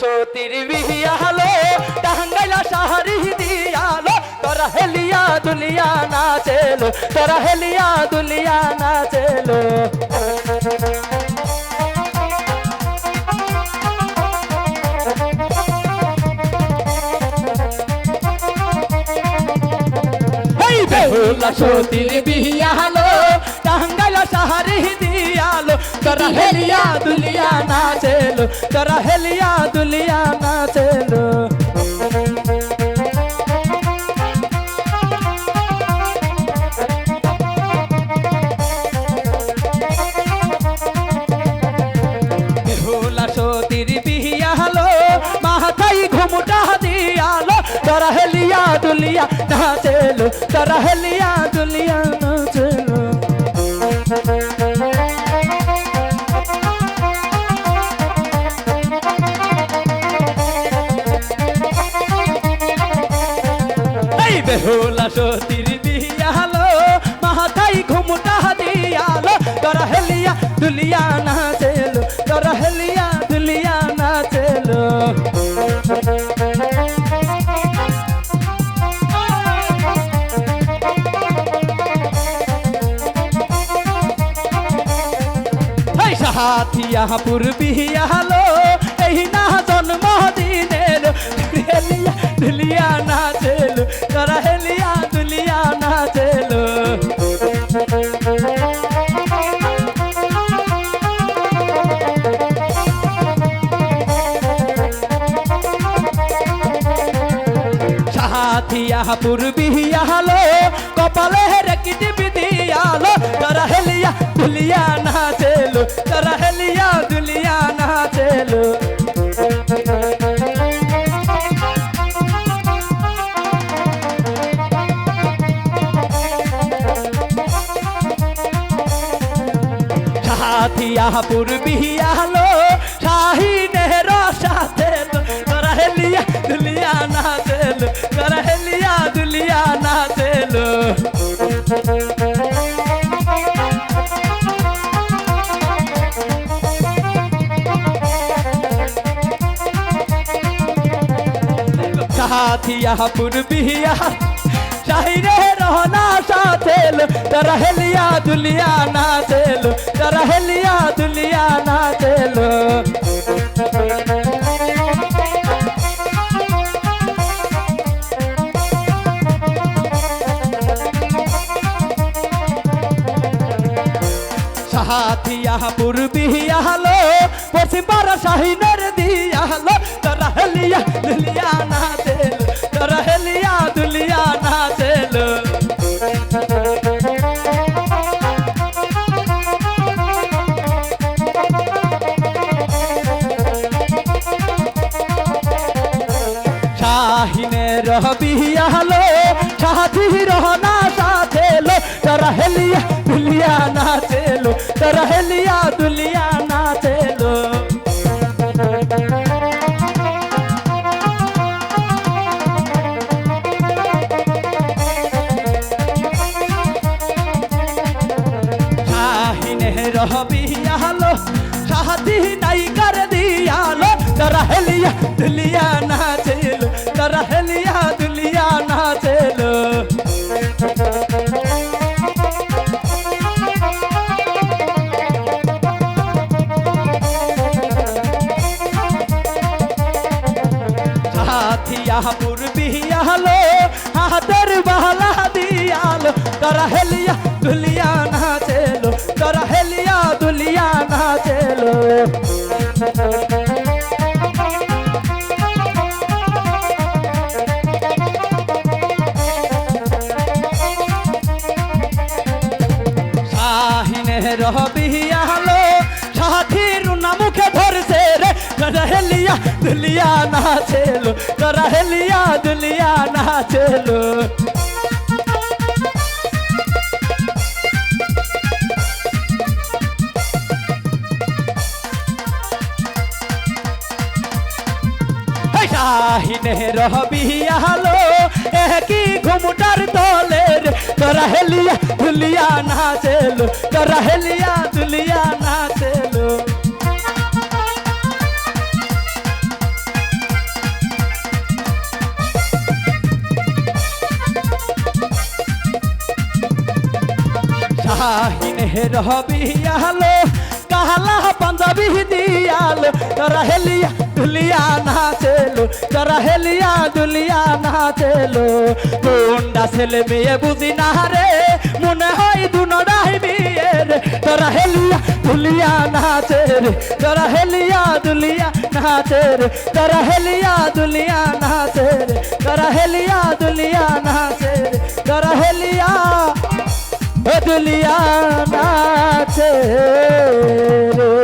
সতীর বিয়ালো টাঙ্গাইলা শাহরি দিয়ালো তোরা হেলিয়া দুলিয়া নাচেলো তোরা হেলিয়া দুলিয়া নাচেলো বেহুলা সতীর বিয়ালো টাঙ্গাইলা শাহরি দিয়ালো তোরা হেলিয়া দুলিয়া নাচেলো তোরা হেলিয়া দুলিয়া নাচেলো বেহুলা সতীর বিয়ালো মাথায় ঘুমটা দিয়ালো তোরা হেলিয়া দুলিয়া নাচেলো তোরা হেলিয়া দুলিয়া নাচেলো এই বেহুলা সতীর বিয়ালো মাথায় ঘুমটা দিয়ালো তোরা হেলিয়া দুলিয়া নাচেলো তোরা হেলিয়া দুলিয়া নাচেলো হাতিয়া পূর্বিয়ালো এই না জন্ম দিনেলো হেলিয়া দুলিয়া নাচেলো তোরা হেলিয়া দুলিয়া নাচেলো হাতিয়া পূর্বিয়ালো কপালে রেকিট বিদিয়ালো তোরা হেলিয়া দুলিয়া নাচেলো তোরা হেলিয়া দুলিয়া নাচেলো হাতিয়া পূর্বিয়ালো শাহিনের সাথে তোরা হেলিয়া দুলিয়া নাচেলো তোরা হেলিয়া দুলিয়া নাচেলো হাতিয়া পূর্বিয়া শাহিরে রহনা সাথেলো তোরা হেলিয়া দুলিয়া নাচেলো তোরা হেলিয়া দুলিয়া নাচেলো হাতিয়া পূর্বিয়ালো পশ্চিম পাড়া শাহিনের দিয়ালো তোরা হেলিয়া দুলিয়া নাচেলো তোরা হেলিয়া দুলিয়া নাচেলো শাহিনের বিয়ালো সাথী রহনা সাথেলো তোরা হেলিয়া দুলিয়া নাচেলো তোরা হেলিয়া দুলিয়া নাচেলো শাহিনের বিয়ালো সাথী নাইকার দিয়ালো তোরা হেলিয়া দুলিয়া নাচেলো তোরা হেলিয়া দুলিয়া নাচেলো হাতিয়া পূর্বিয়ালো হাতের বালা দিয়ালো তোরা হেলিয়া দুলিয়া নাচেলো তোরা হেলিয়া দুলিয়া নাচেলো শাহিনের বিয়ালো সাথীর না মুখে ধরছে রে তোরা হেলিয়া দুলিয়া নাচেলো তোরা হেলিয়া দুলিয়া নাচেলো শাহিনের বিয়ালো একই ঘুমটার তলে রে তোরা হেলিয়া দুলিয়া নাচেলো তোরা হেলিয়া দুলিয়া নাচেলো শাহিন রবিয়ালো কালা পাঞ্জাবি দিয়ালো তোরা হেলিয়া দুলিয়া নাচেলো তোরা হেলিয়া দুলিয়া নাচেলো কোনটা ছেলে মেয়ে বুঝি না রে মনে হয় দুনোটাই বিয়ে রে তোরা হেলিয়া দুলিয়া নাচে রে তোরা হেলিয়া দুলিয়া নাচে রে তোরা হেলিয়া দুলিয়া নাচে রে তোরা হেলিয়া দুলিয়া নাচে রে তোরা হেলিয়া দুলিয়া নাচে রে